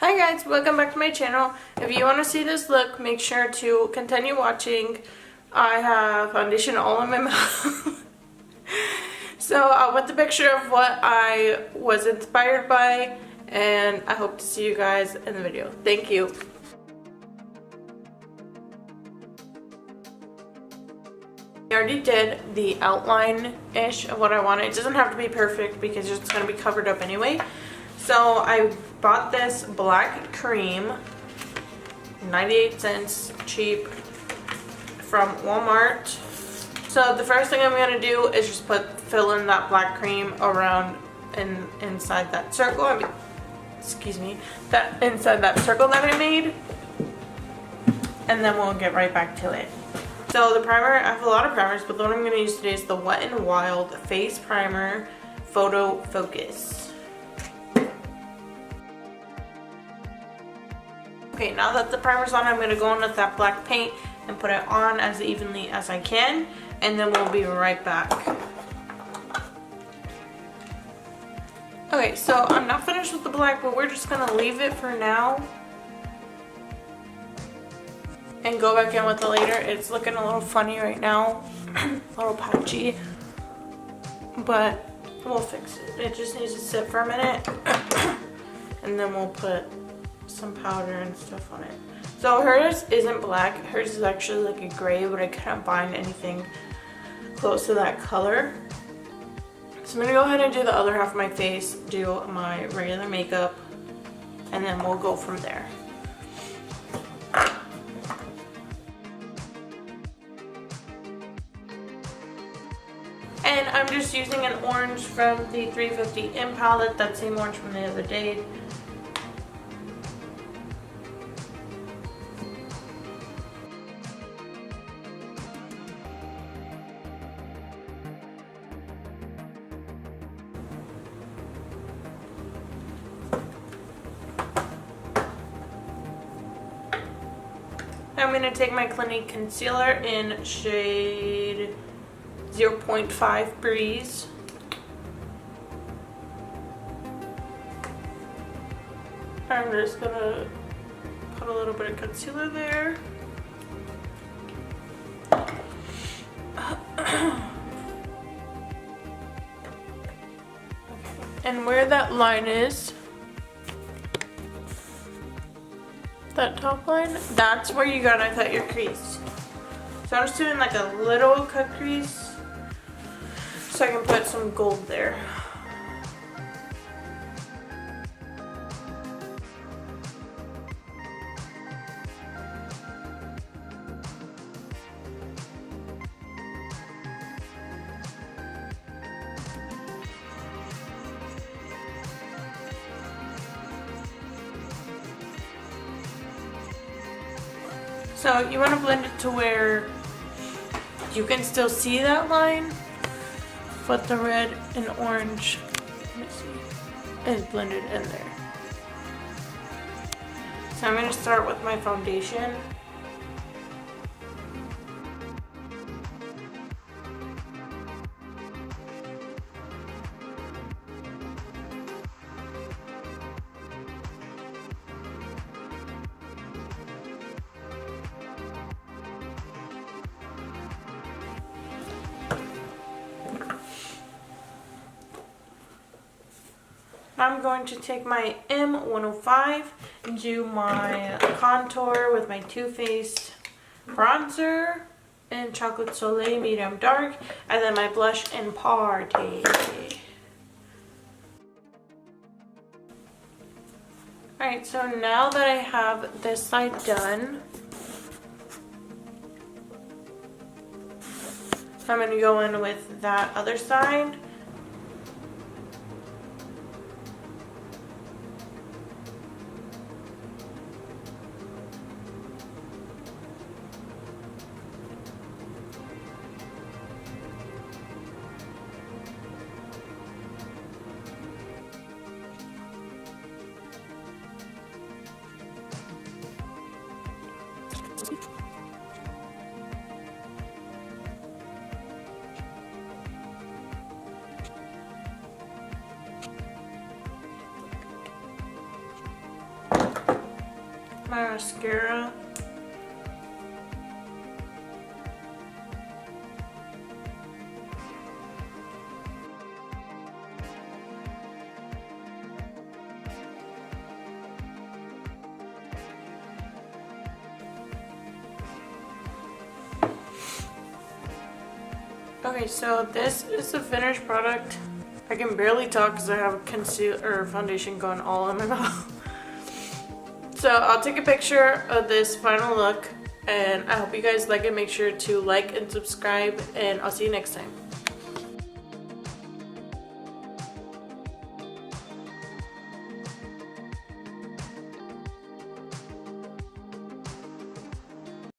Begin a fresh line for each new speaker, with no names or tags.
Hi guys, welcome back to my channel. If you want to see this look, make sure to continue watching. I have foundation all in my mouth. So I'll put the picture of what I was inspired by, and I hope to see you guys in the video. Thank you. I already did the outline-ish of what I wanted. It doesn't have to be perfect because it's going to be covered up anyway. So I bought this black cream, 98 cents, cheap, from Walmart. So the first thing I'm going to do is just fill in that black cream around inside that circle. Inside that circle that I made. And then we'll get right back to it. So the primer, I have a lot of primers, but the one I'm going to use today is the Wet n Wild Face Primer Photo Focus. Okay, now that the primer's on, I'm going to go in with that black paint and put it on as evenly as I can, and then we'll be right back. Okay, so I'm not finished with the black, but we're just going to leave it for now and go back in with it later. It's looking a little funny right now, a little patchy, but we'll fix it. It just needs to sit for a minute and then we'll put some powder and stuff on it. So hers isn't black, hers is actually like a gray, but I couldn't find anything close to that color. So I'm gonna go ahead and do the other half of my face, do my regular makeup, and then we'll go from there. And I'm just using an orange from the 350 in palette, that same orange from the other day. I'm going to take my Clinique concealer in shade 0.5 Breeze. I'm just going to put a little bit of concealer there. And where that line is, that top line, that's where you gotta cut your crease. So I'm just doing like a little cut crease so I can put some gold there. So you want to blend it to where you can still see that line, but the red and orange, let me see, is blended in there. So I'm going to start with my foundation. I'm going to take my M105 and do my contour with my Too Faced bronzer in Chocolate Soleil Medium Dark, and then my blush in Party. Alright, so now that I have this side done, I'm going to go in with that other side. my mascara. Okay, so this is the finished product. I can barely talk because I have concealer or foundation going all in my mouth. So I'll take a picture of this final look, and I hope you guys like it. Make sure to like and subscribe, and I'll see you next time.